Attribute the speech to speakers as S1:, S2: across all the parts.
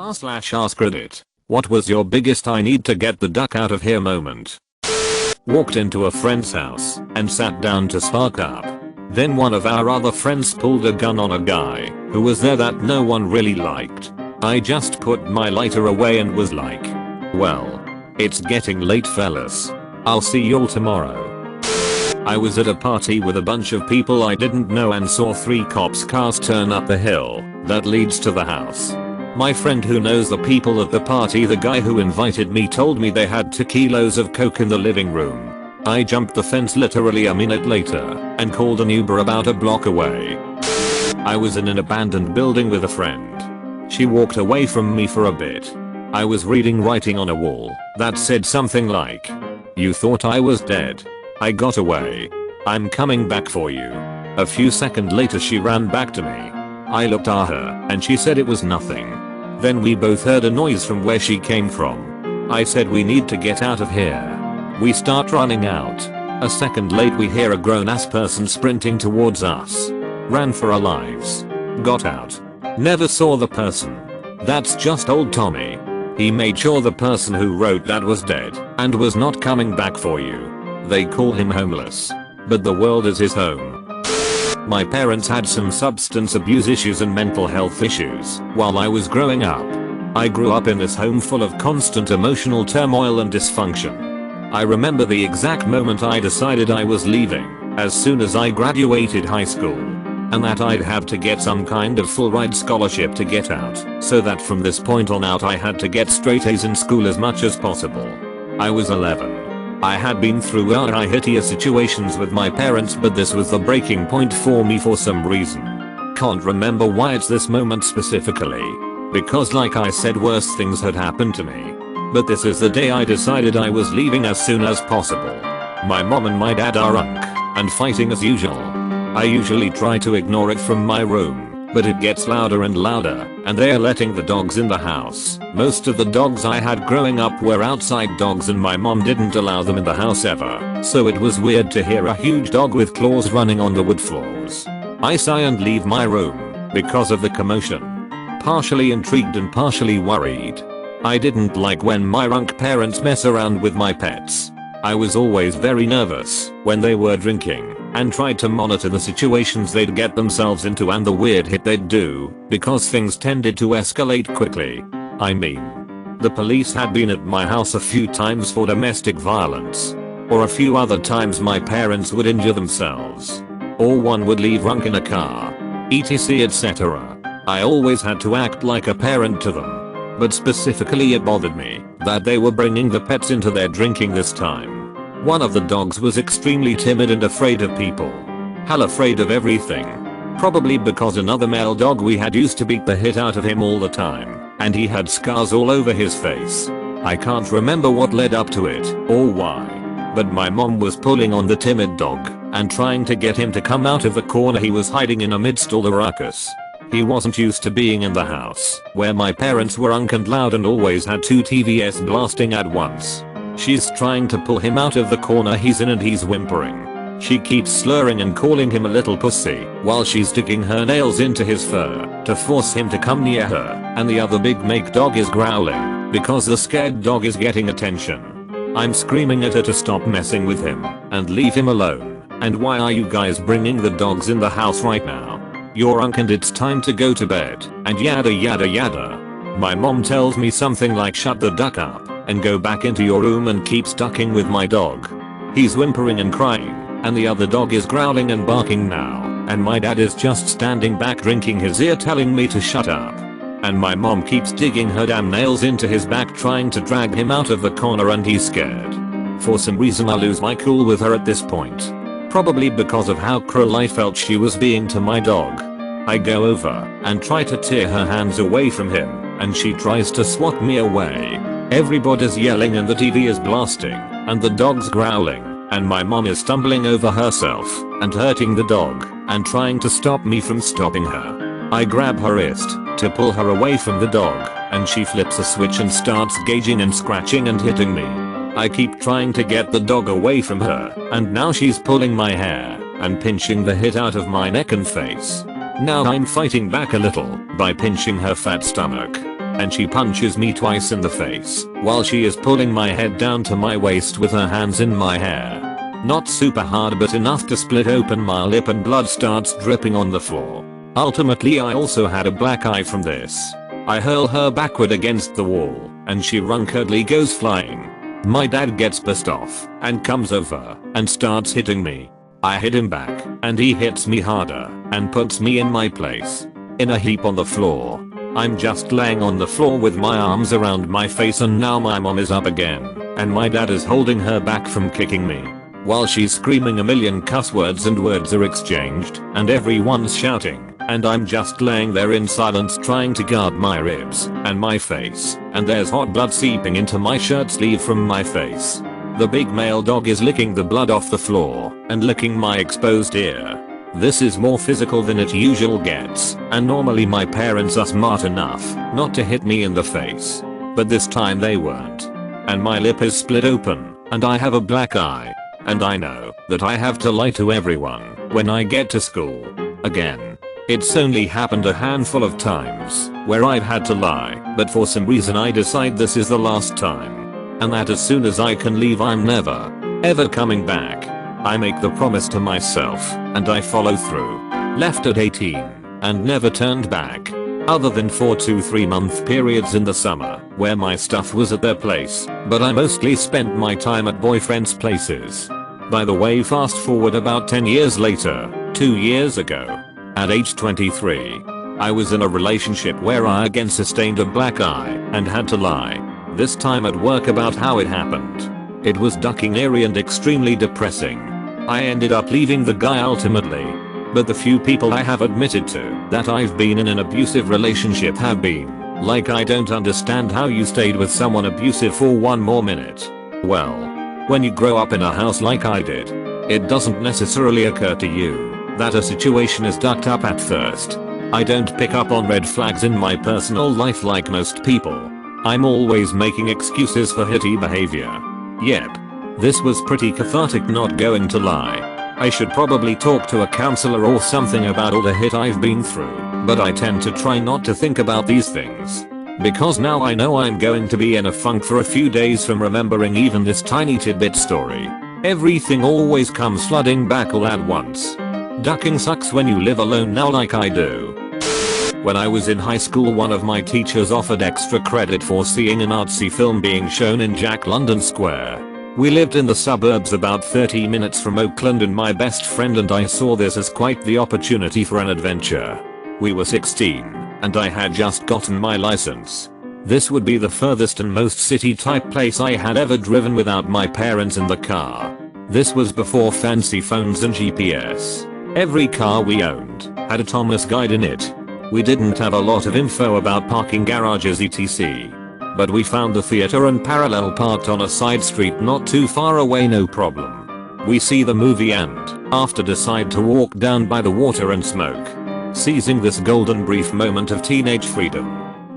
S1: r/AskReddit. What was your biggest I need to get the duck out of here moment? Walked into a friend's house and sat down to spark up. Then one of our other friends pulled a gun on a guy who was there that no one really liked. I just put my lighter away and was like, well, it's getting late fellas. I'll see y'all tomorrow. I was at a party with a bunch of people I didn't know and saw 3 cops' cars turn up the hill that leads to the house. My friend who knows the people at the party, the guy who invited me, told me they had 2 kilos of coke in the living room. I jumped the fence literally a minute later and called an Uber about a block away. I was in an abandoned building with a friend. She walked away from me for a bit. I was reading writing on a wall that said something like, "You thought I was dead. I got away. I'm coming back for you." A few seconds later she ran back to me. I looked at her and she said it was nothing. Then we both heard a noise from where she came from. I said we need to get out of here. We start running out. A second late we hear a grown-ass person sprinting towards us. Ran for our lives. Got out. Never saw the person. That's just old Tommy. He made sure the person who wrote that was dead and was not coming back for you. They call him homeless. But the world is his home. My parents had some substance abuse issues and mental health issues while I was growing up. I grew up in this home full of constant emotional turmoil and dysfunction. I remember the exact moment I decided I was leaving as soon as I graduated high school, and that I'd have to get some kind of full ride scholarship to get out, so that from this point on out I had to get straight A's in school as much as possible. I was 11. I had been through hittier situations with my parents, but this was the breaking point for me for some reason. Can't remember why it's this moment specifically, because like I said, worse things had happened to me. But this is the day I decided I was leaving as soon as possible. My mom and my dad are drunk and fighting as usual. I usually try to ignore it from my room, but it gets louder and louder, and they are letting the dogs in the house. Most of the dogs I had growing up were outside dogs and my mom didn't allow them in the house ever, so it was weird to hear a huge dog with claws running on the wood floors. I sigh and leave my room because of the commotion. Partially intrigued and partially worried. I didn't like when my drunk parents mess around with my pets. I was always very nervous when they were drinking and tried to monitor the situations they'd get themselves into and the weird hit they'd do, because things tended to escalate quickly. I mean, the police had been at my house a few times for domestic violence, or a few other times my parents would injure themselves, or one would leave drunk in a car, etc etc. I always had to act like a parent to them. But specifically it bothered me that they were bringing the pets into their drinking this time. One of the dogs was extremely timid and afraid of people. Hell afraid of everything. Probably because another male dog we had used to beat the hit out of him all the time, and he had scars all over his face. I can't remember what led up to it or why, but my mom was pulling on the timid dog and trying to get him to come out of the corner he was hiding in amidst all the ruckus. He wasn't used to being in the house where my parents were drunk and loud and always had 2 TVs blasting at once. She's trying to pull him out of the corner he's in and he's whimpering. She keeps slurring and calling him a little pussy while she's digging her nails into his fur to force him to come near her, and the other big make dog is growling because the scared dog is getting attention. I'm screaming at her to stop messing with him and leave him alone, and why are you guys bringing the dogs in the house right now? You're drunk and it's time to go to bed, and yada yada yada. My mom tells me something like, shut the duck up and go back into your room, and keeps ducking with my dog. He's whimpering and crying, and the other dog is growling and barking now, and my dad is just standing back drinking his ear telling me to shut up. And my mom keeps digging her damn nails into his back trying to drag him out of the corner, and he's scared. For some reason I lose my cool with her at this point. Probably because of how cruel I felt she was being to my dog. I go over and try to tear her hands away from him, and she tries to swat me away. Everybody's yelling and the TV is blasting, and the dog's growling, and my mom is stumbling over herself and hurting the dog and trying to stop me from stopping her. I grab her wrist to pull her away from the dog, and she flips a switch and starts gauging and scratching and hitting me. I keep trying to get the dog away from her, and now she's pulling my hair and pinching the hit out of my neck and face. Now I'm fighting back a little by pinching her fat stomach. and she punches me twice in the face while she is pulling my head down to my waist with her hands in my hair. Not super hard, but enough to split open my lip and blood starts dripping on the floor. Ultimately, I also had a black eye from this. I hurl her backward against the wall and she runkeredly goes flying. My dad gets pissed off and comes over and starts hitting me. I hit him back and he hits me harder and puts me in my place in a heap on the floor. I'm just laying on the floor with my arms around my face, and now my mom is up again and my dad is holding her back from kicking me. While she's screaming, a million cuss words and words are exchanged and everyone's shouting, and I'm just laying there in silence trying to guard my ribs and my face, and there's hot blood seeping into my shirt sleeve from my face. The big male dog is licking the blood off the floor and licking my exposed ear. This is more physical than it usually gets, and normally my parents are smart enough not to hit me in the face. But this time they weren't. And my lip is split open, and I have a black eye. And I know that I have to lie to everyone when I get to school. Again. It's only happened a handful of times where I've had to lie, but for some reason I decide this is the last time. And that as soon as I can leave, I'm never, ever coming back. I make the promise to myself, and I follow through. Left at 18, and never turned back. Other than 4 to 3 month periods in the summer, where my stuff was at their place, but I mostly spent my time at boyfriends' places. By the way, fast forward about 10 years later, 2 years ago. At age 23, I was in a relationship where I again sustained a black eye and had to lie. This time at work about how it happened. It was ducking eerie and extremely depressing. I ended up leaving the guy ultimately. But the few people I have admitted to that I've been in an abusive relationship have been like, I don't understand how you stayed with someone abusive for one more minute. Well, when you grow up in a house like I did, it doesn't necessarily occur to you that a situation is ducked up at first. I don't pick up on red flags in my personal life like most people. I'm always making excuses for hitty behavior. Yep. This was pretty cathartic, not going to lie. I should probably talk to a counselor or something about all the hit I've been through, but I tend to try not to think about these things. Because now I know I'm going to be in a funk for a few days from remembering even this tiny tidbit story. Everything always comes flooding back all at once. Ducking sucks when you live alone now like I do. When I was in high school, one of my teachers offered extra credit for seeing an artsy film being shown in Jack London Square. We lived in the suburbs about 30 minutes from Oakland, and my best friend and I saw this as quite the opportunity for an adventure. We were 16, and I had just gotten my license. This would be the furthest and most city type place I had ever driven without my parents in the car. This was before fancy phones and GPS. Every car we owned had a Thomas guide in it. We didn't have a lot of info about parking garages etc. But we found the theater and parallel parked on a side street not too far away, no problem. We see the movie and, after, decide to walk down by the water and smoke. Seizing this golden brief moment of teenage freedom.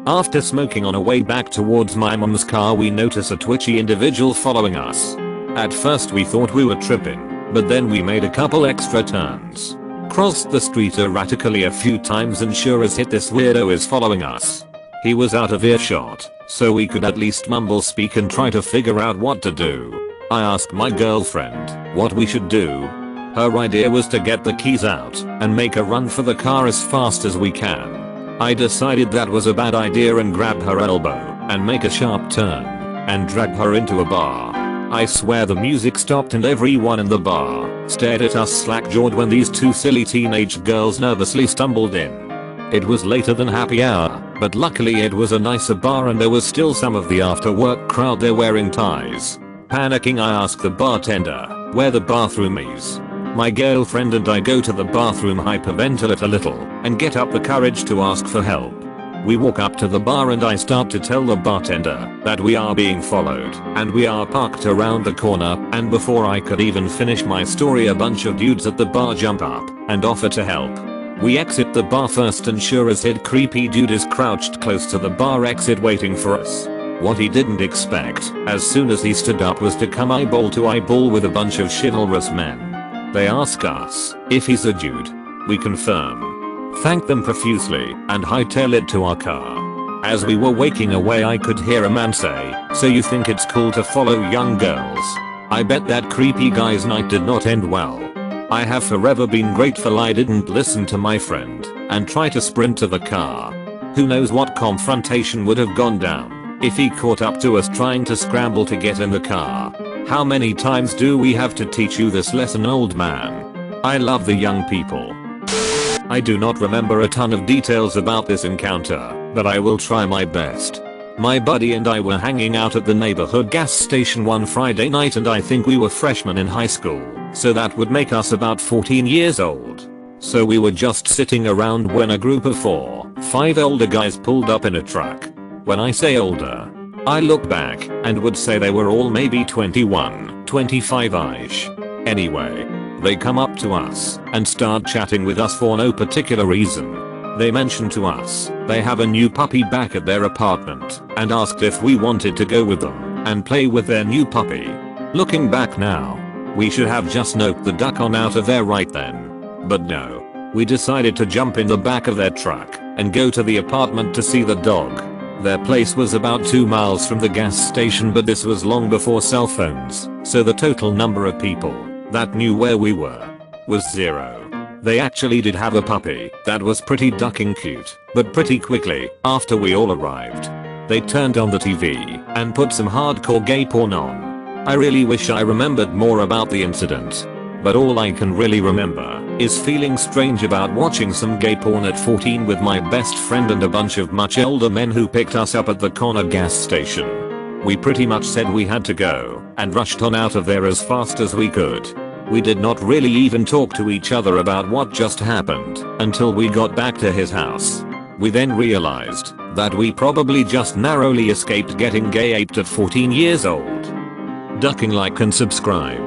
S1: After smoking on our way back towards my mom's car, we notice a twitchy individual following us. At first we thought we were tripping. But then we made a couple extra turns, crossed the street erratically a few times, and sure as hit, this weirdo is following us. He was out of earshot, so we could at least mumble speak and try to figure out what to do. I asked my girlfriend what we should do. Her idea was to get the keys out and make a run for the car as fast as we can. I decided that was a bad idea and grabbed her elbow and make a sharp turn and drag her into a bar. I swear the music stopped and everyone in the bar stared at us slack-jawed when these two silly teenage girls nervously stumbled in. It was later than happy hour, but luckily it was a nicer bar and there was still some of the after-work crowd there wearing ties. Panicking, I ask the bartender where the bathroom is. My girlfriend and I go to the bathroom, hyperventilate a little, and get up the courage to ask for help. We walk up to the bar and I start to tell the bartender that we are being followed and we are parked around the corner, and before I could even finish my story, a bunch of dudes at the bar jump up and offer to help. We exit the bar first, and sure as hit, creepy dude is crouched close to the bar exit waiting for us. What he didn't expect, as soon as he stood up, was to come eyeball to eyeball with a bunch of chivalrous men. They ask us if he's a dude. We confirm, thank them profusely, and hightail it to our car. As we were waking away I could hear a man say, "So you think it's cool to follow young girls?" I bet that creepy guy's night did not end well. I have forever been grateful I didn't listen to my friend and try to sprint to the car. Who knows what confrontation would have gone down if he caught up to us trying to scramble to get in the car. How many times do we have to teach you this lesson, old man? I love the young people. I do not remember a ton of details about this encounter, but I will try my best. My buddy and I were hanging out at the neighborhood gas station one Friday night, and I think we were freshmen in high school, so that would make us about 14 years old. So we were just sitting around when a group of 5 older guys pulled up in a truck. When I say older, I look back and would say they were all maybe 21, 25-ish. Anyway, they come up to us and start chatting with us for no particular reason. They mentioned to us they have a new puppy back at their apartment and asked if we wanted to go with them and play with their new puppy. Looking back now, we should have just noped the duck on out of there right then. But no. We decided to jump in the back of their truck and go to the apartment to see the dog. Their place was about 2 miles from the gas station, but this was long before cell phones, so the total number of people that knew where we were was 0. They actually did have a puppy that was pretty ducking cute, but pretty quickly after we all arrived, they turned on the TV and put some hardcore gay porn on. I really wish I remembered more about the incident, but all I can really remember is feeling strange about watching some gay porn at 14 with my best friend and a bunch of much older men who picked us up at the corner gas station. We pretty much said we had to go and rushed on out of there as fast as we could. We did not really even talk to each other about what just happened until we got back to his house. We then realized that we probably just narrowly escaped getting gay aped at 14 years old. Ducking, like and subscribe.